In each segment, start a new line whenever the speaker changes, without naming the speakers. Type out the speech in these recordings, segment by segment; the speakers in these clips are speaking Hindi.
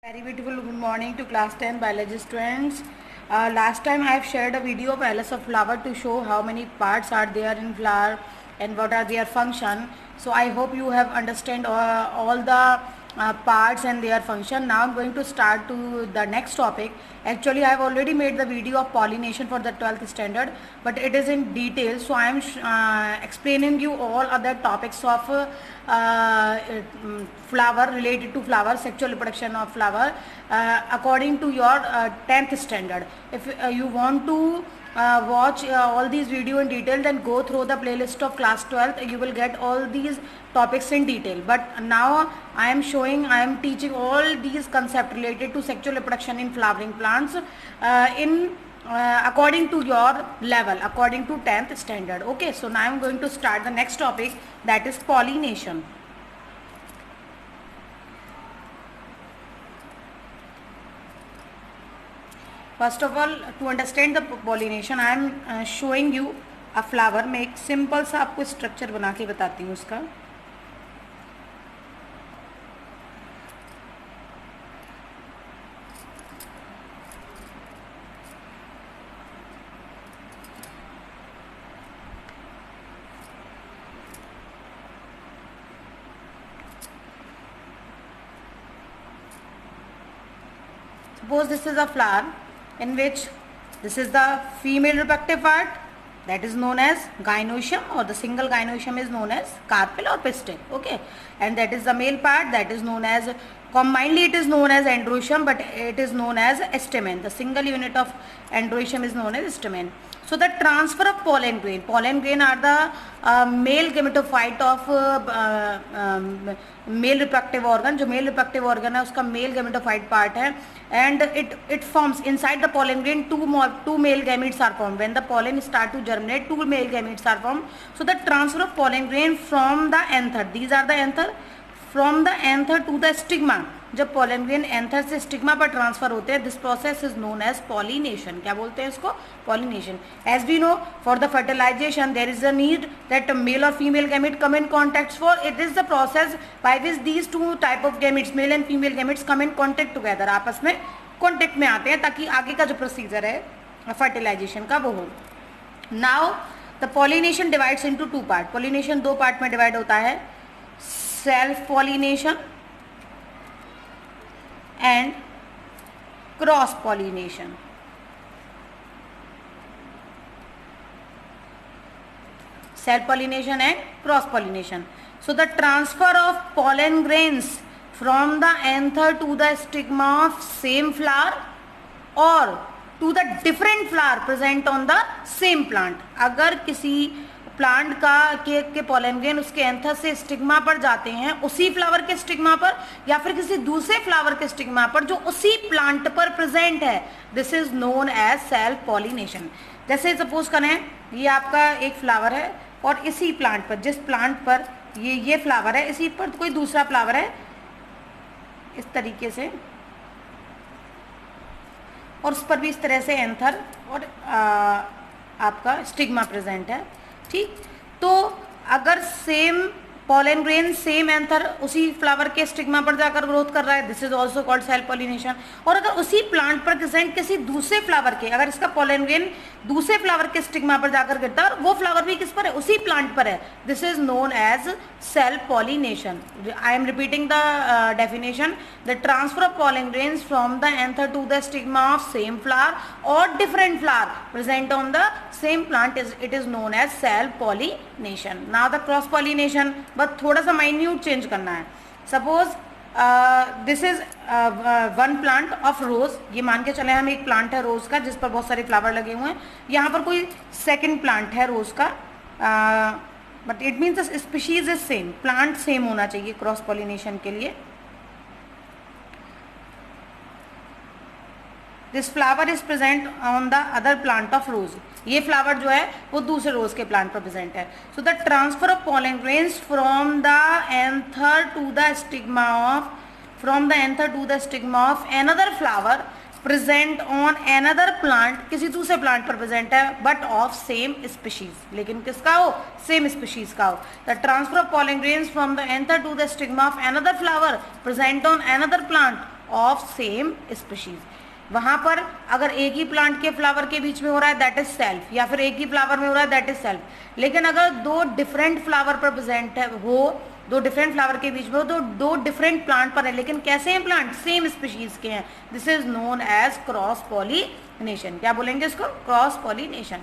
Very beautiful good morning to class 10 biology students. Last time I have shared a video of atlas of flower to show how many parts are there in flower and what are their function. So I hope you have understand all the parts and their function. Now I'm going to start to the next topic. Actually I have already made the video of pollination for the 12th standard, but it is in detail. So I am explaining you all other topics of flower, related to flower, sexual reproduction of flower according to your 10th standard. If you want to watch all these video in detail, then go through the playlist of class 12th. You will get all these topics in detail. But now I am teaching all these concepts related to sexual reproduction in flowering plants according to your level, according to 10th standard. Okay, so now I am going to start the next topic, that is pollination. First of all, to understand the pollination, I am showing you a flower. मैं एक सिंपल सा आपको स्ट्रक्चर बना के बताती हूँ उसका. Suppose this is a flower in which this is the female reproductive part, that is known as gynoecium, or the single gynoecium is known as carpel or pistil. Okay, and that is the male part, that is known as, combinedly it is known as androecium, but it is known as stamen. The single unit of androecium is known as stamen. So the transfer of pollen grain are the male gametophyte of male reproductive organ. जो male reproductive organ है उसका male gametophyte part है, and it forms inside the pollen grain two male gametes are formed. When the pollen start to germinate, two male gametes are formed. So the transfer of pollen grain from the anther, these are the anther, from the anther to the stigma. जब pollen grain anther से stigma पर transfer होते हैं, this process is known as pollination. क्या बोलते हैं इसको? Pollination. As we know, for the fertilization there is a need that male or female gamete come in contact. For it is the process by which these two type of gametes, male and female gametes, come in contact together. आपस में contact में आते हैं ताकि आगे का जो procedure है fertilization का वो हो. Now the pollination divides into two part. Pollination दो part में divide होता है, self pollination and cross pollination. Self pollination and cross pollination. So the transfer of pollen grains from the anther to the stigma of same flower or to the different flower present on the same plant. अगर किसी प्लांट के पोलन ग्रेन उसके एंथर से स्टिग्मा पर जाते हैं, उसी फ्लावर के स्टिग्मा पर या फिर किसी दूसरे फ्लावर के स्टिग्मा पर जो उसी प्लांट पर प्रेजेंट है, this is known as self pollination. जैसे सपोज करें ये आपका एक फ्लावर है और इसी प्लांट पर, जिस प्लांट पर ये फ्लावर है, इसी पर कोई दूसरा फ्लावर है इस तरीके से, और उस पर भी इस तरह से एंथर और आपका स्टिग्मा प्रेजेंट है. ठीक, तो अगर same pollen grain same anther उसी फ्लावर के स्टिग्मा पर जाकर ग्रोथ कर रहा है, this is also called self pollination. और अगर उसी प्लांट पर प्रेजेंट किसी दूसरे फ्लावर के, अगर इसका पोलन ग्रेन दूसरे फ्लावर के स्टिग्मा पर जाकर गिरता है और वो फ्लावर भी किस पर है, उसी प्लांट पर है, this is known as self pollination. I am repeating the definition. The transfer of pollen grains from the anther to the stigma of same flower और different flower present on the same plant it is known as self pollination. Now the cross pollination, but थोड़ा सा minute change करना है. Suppose this is one plant of rose. ये मान के चले हम एक plant है rose का जिस पर बहुत सारे flower लगे हुए हैं. यहाँ पर कोई second plant है rose का, but it means the species is same, plant same होना चाहिए cross pollination के लिए. This flower is present on the other plant of रोज. ये फ्लावर जो है वो दूसरे रोज के प्लांट पर प्रेजेंट है. So the transfer of pollen grains from the anther to the stigma of another flower present on another plant, किसी दूसरे प्लांट पर प्रेजेंट है बट ऑफ सेम स्पीशीज, लेकिन किसका हो, सेम स्पीशीज का हो. The transfer of pollen grains from the anther to the stigma of another flower present on another plant of same species. वहां पर अगर एक ही प्लांट के फ्लावर के बीच में हो रहा है दैट इज सेल्फ, या फिर एक ही फ्लावर में हो रहा है दैट इज सेल्फ। लेकिन अगर दो डिफरेंट फ्लावर पर प्रेजेंट है हो, दो डिफरेंट फ्लावर के बीच में हो, तो दो डिफरेंट प्लांट पर है, लेकिन कैसे हैं प्लांट, सेम स्पीशीज के हैं, this is known as cross pollination. क्या बोलेंगे इसको, cross pollination.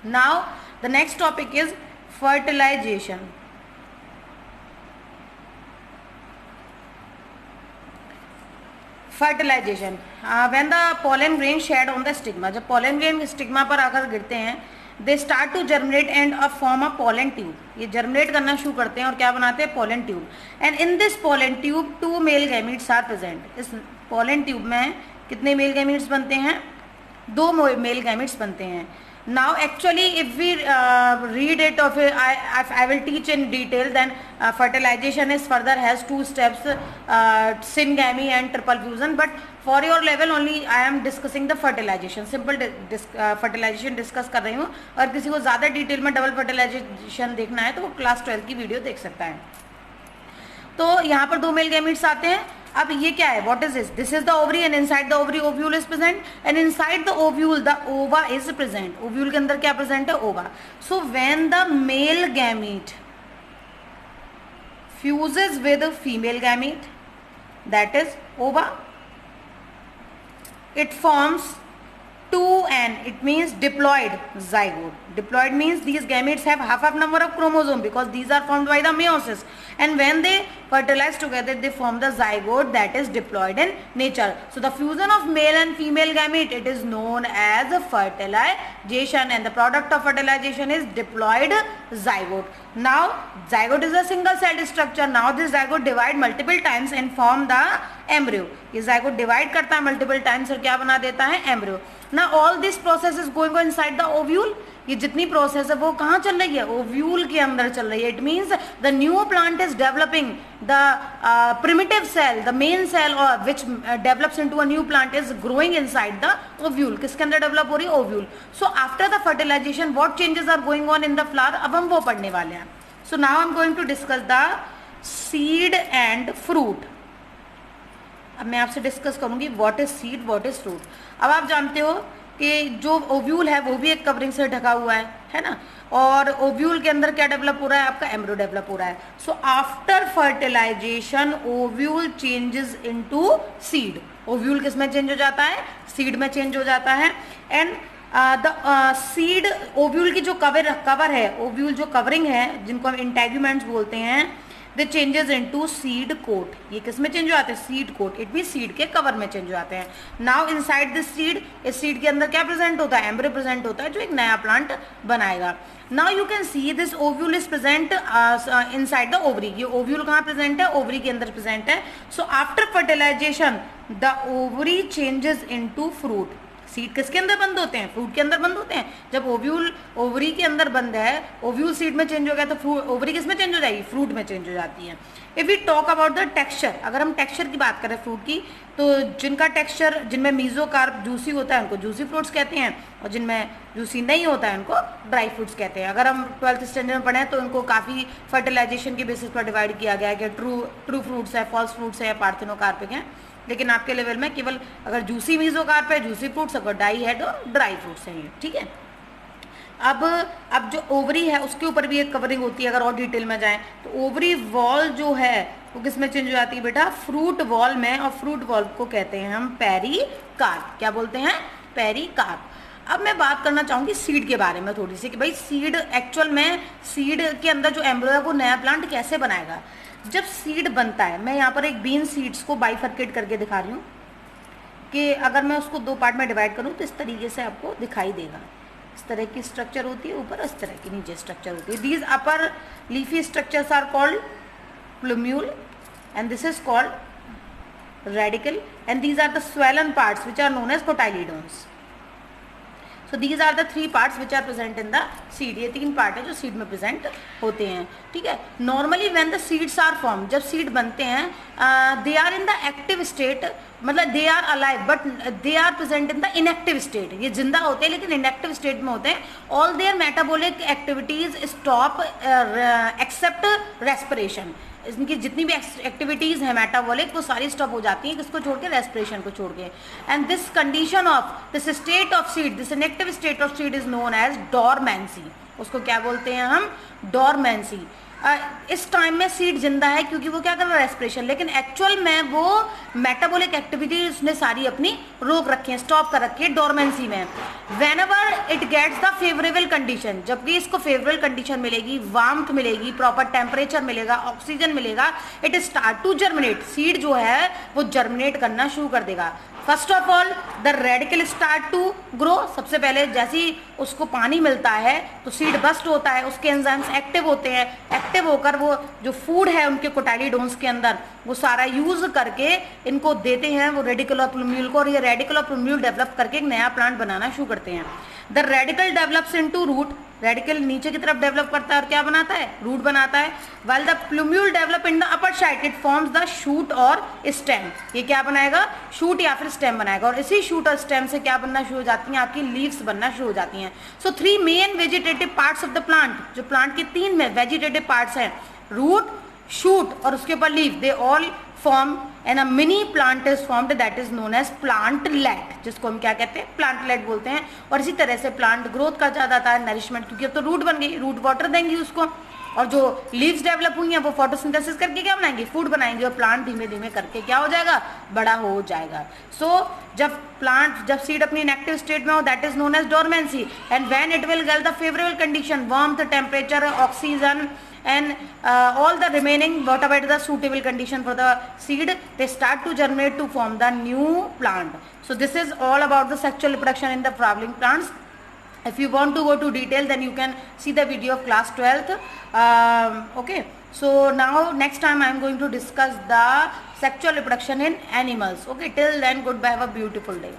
Now the next topic is fertilisation. Fertilisation, when the pollen grain shed on the stigma, जब pollen grain स्टिग्मा पर आकर गिरते हैं, they start to germinate and form a pollen tube. ये जर्मिनेट करना शुरू करते हैं और क्या बनाते हैं, pollen tube. And in this pollen tube 2 male gametes are present. इस pollen ट्यूब में कितने मेल गैमीट्स बनते हैं, 2 मेल गैमीट्स बनते हैं। Now actually if we read it of I will teach in detail, then fertilization is further has 2 steps, syngamy and triple fusion, but for your level only I am discussing the fertilization, simple fertilization discuss कर रही हूँ। और किसी को ज़्यादा डिटेल में डबल फर्टिलाइजेशन देखना है तो वो क्लास 12 की वीडियो देख सकता है। तो यहाँ पर 2 मेल गैमीट्स आते हैं। अब ये क्या है, what is this, this is the ovary and inside the ovary ovule is present, and inside the ovule the ओवा इज प्रेजेंट। ओव्यूल के अंदर क्या प्रेजेंट है, ओवा। So when the male gamete fuses with female gamete, that is ओवा, it forms 2n, it means diploid zygote. Diploid means these gametes have half number of chromosome because these are formed by the meiosis, and when they fertilize together they form the zygote that is diploid in nature. So the fusion of male and female gamete, it is known as fertilization, and the product of fertilization is diploid zygote. Now zygote is a single celled structure. Now this zygote divide multiple times and form the embryo. ये zygote divide करता है multiple times और क्या बना देता है, embryo. Now all this process is going on inside the ovule. ये जितनी प्रोसेस है वो कहाँ चल रही है, ओव्यूल के अंदर चल रही है। It means the new plant is developing the primitive cell, the main cell और which develops into a new plant is growing inside the ovule. किसके अंदर डेवलप हो रही है, ovule. So after the fertilization what changes are going on in the flower, अब हम वो पढ़ने वाले हैं। So now I am going to discuss the seed and fruit. अब मैं आपसे डिस्कस करूंगी what is seed, what is fruit. अब आप जानते हो कि जो ओव्यूल है वो भी एक कवरिंग से ढका हुआ है ना, और ओव्यूल के अंदर क्या डेवलप हो रहा है, आपका एम्ब्रियो डेवलप हो रहा है। So after fertilisation ovule changes into seed. Ovule किस में चेंज हो जाता है, सीड में चेंज हो जाता है। एंड द सीड, ओव्यूल की जो कवर है, ओव्यूल जो कवरिंग है जिनको हम इंटेग्यूमेंट्स बोलते हैं, they changes into seed coat. ये किस में चेंज हो जाते हैं, seed coat. It mean seed के कवर में चेंज हो जाते हैं। नाउ इनसाइड दिस सीड, इस सीड के अंदर क्या प्रेजेंट होता है, एम्ब्रियो प्रेजेंट होता है जो एक नया प्लांट बनाएगा। Now you can see this ovule is present inside the ovary. ये ओव्यूल कहाँ प्रेजेंट है, ओवरी के अंदर प्रेजेंट है। So after fertilisation the ovary changes into fruit. Seed किसके अंदर बंद होते हैं, फ्रूट के अंदर बंद होते हैं। जब ओव्यूल ओवरी के अंदर बंद है, ओव्यूल सीड में चेंज हो गया तो ओवरी किस में चेंज हो जाएगी, फ्रूट में चेंज हो जाती है। If we talk about the texture, अगर हम टेक्सचर की बात करें फ्रूट की, तो जिनका टेक्सचर, जिनमें मीजोकार्प जूसी होता है उनको जूसी फ्रूट्स कहते हैं, और जिनमें जूसी नहीं होता है उनको ड्राई फ्रूट्स कहते हैं। अगर हम 12th स्टैंडर्ड में पढ़े तो उनको काफ़ी फर्टिलाइजेशन के बेसिस पर डिवाइड किया गया है कि ट्रू फ्रूट्स है, फॉल्स फ्रूट्स है, पार्थेनोकार्पिक है। लेकिन आपके लेवल में केवल अगर जूसी मीजोकार्प है, जूसी फ्रूट्स, अगर डाई है तो ड्राई फ्रूट्स हैं, ठीक है। अब जो ओवरी है उसके ऊपर भी एक कवरिंग होती है। अगर और डिटेल में जाएं तो ओवरी वॉल जो है वो किस में चेंज हो जाती है बेटा, फ्रूट वॉल में, और फ्रूट वॉल को कहते हैं हम पेरिकार्प। क्या बोलते हैं, पेरिकार्प। अब मैं बात करना चाहूँगी सीड के बारे में थोड़ी सी, कि भाई सीड एक्चुअल में, सीड के अंदर जो एम्ब्रियो है वो नया प्लांट कैसे बनाएगा। जब सीड बनता है, मैं यहाँ पर एक बीन सीड्स को बाइफर्केट करके दिखा रही हूँ कि अगर मैं उसको 2 पार्ट में डिवाइड करूँ तो इस तरीके से आपको दिखाई देगा। इस तरह की स्ट्रक्चर होती है ऊपर, इस तरह की नीचे स्ट्रक्चर होती है। These upper leafy structures are called plumule and this is called radicle, and these are the swollen parts which are known as cotyledons. So these are the 3 parts which are present in the seed. ये 3 पार्ट है जो सीड में प्रेजेंट होते हैं, ठीक है। Normally when the seeds are form, जब सीड बनते हैं, they are in the active state मतलब they are alive but they are present in the inactive state, ये जिंदा होते हैं लेकिन इनएक्टिव स्टेट में होते हैं. All their metabolic activities stop except respiration, इनकी जितनी भी एक्टिविटीज है मेटाबॉलिक वो सारी स्टॉप हो जाती हैं, किसको छोड़ के, रेस्पिरेशन को छोड़ के. And this condition of this state of seed, this inactive state of seed is known as dormancy. उसको क्या बोलते हैं हम, डोरमेंसी. इस टाइम में सीड जिंदा है क्योंकि वो क्या कर रहा है, रेस्पिरेशन, लेकिन एक्चुअल में वो मेटाबॉलिक एक्टिविटी उसने सारी अपनी रोक रखी है, स्टॉप कर रखी है डोरमेंसी में. Whenever it gets the favourable condition, जब भी इसको फेवरेबल कंडीशन मिलेगी, वार्मथ मिलेगी, प्रॉपर टेम्परेचर मिलेगा, ऑक्सीजन मिलेगा, it start to germinate, seed जो है वो जर्मिनेट करना शुरू कर देगा. First of all the radicle start to grow, सबसे पहले जैसे ही उसको पानी मिलता है तो सीड बस्ट होता है, उसके एंजाइम्स एक्टिव होते हैं, एक्टिव होकर वो जो फूड है उनके कोटाइलिडोन्स के अंदर वो सारा यूज करके इनको देते हैं वो रेडिकल और प्लूम्यूल को, और ये रेडिकल और प्लूम्यूल डेवलप करके एक नया प्लांट बनाना शुरू करते हैं. The radicle develops into root, radicle नीचे की तरफ डेवलप करता है और क्या बनाता है, रूट बनाता है. while the plumule develop in the upper side it forms the shoot और stem, ये क्या बनाएगा, शूट या फिर स्टेम बनाएगा, और इसी शूट और स्टेम से क्या बनना शुरू हो जाती हैं, आपकी लीव्स बनना शुरू हो जाती हैं. So 3 main vegetative parts of the plant, जो प्लांट के 3 में वेजिटेटिव पार्ट्स हैं, रूट, शूट और उसके ऊपर leave, they all form and a mini plant is formed that is known as plantlet, जिसको हम क्या कहते हैं, प्लांटलेट बोलते हैं. और इसी तरह से प्लांट ग्रोथ का ज्यादा आता है, नरिशमेंट, क्योंकि अब तो रूट बन गई, रूट वाटर देंगी उसको, और जो लीव्स डेवलप हुई हैं वो फोटोसिंथेसिस करके क्या बनाएंगे, फूड बनाएंगे, और प्लांट धीमे धीमे करके क्या हो जाएगा, बड़ा हो जाएगा. जब सीड अपनी इनएक्टिव स्टेट में हो that is known as dormancy. And when it will get the favourable condition, warmth, temperature, oxygen and all the remaining whatever the suitable condition for the seed, they start to germinate to form the new plant. So this is all about the sexual reproduction in the flowering plants. If you want to go to detail then you can see the video of class 12th. Okay, so now next time I am going to discuss the sexual reproduction in animals. Okay, till then goodbye, have a beautiful day.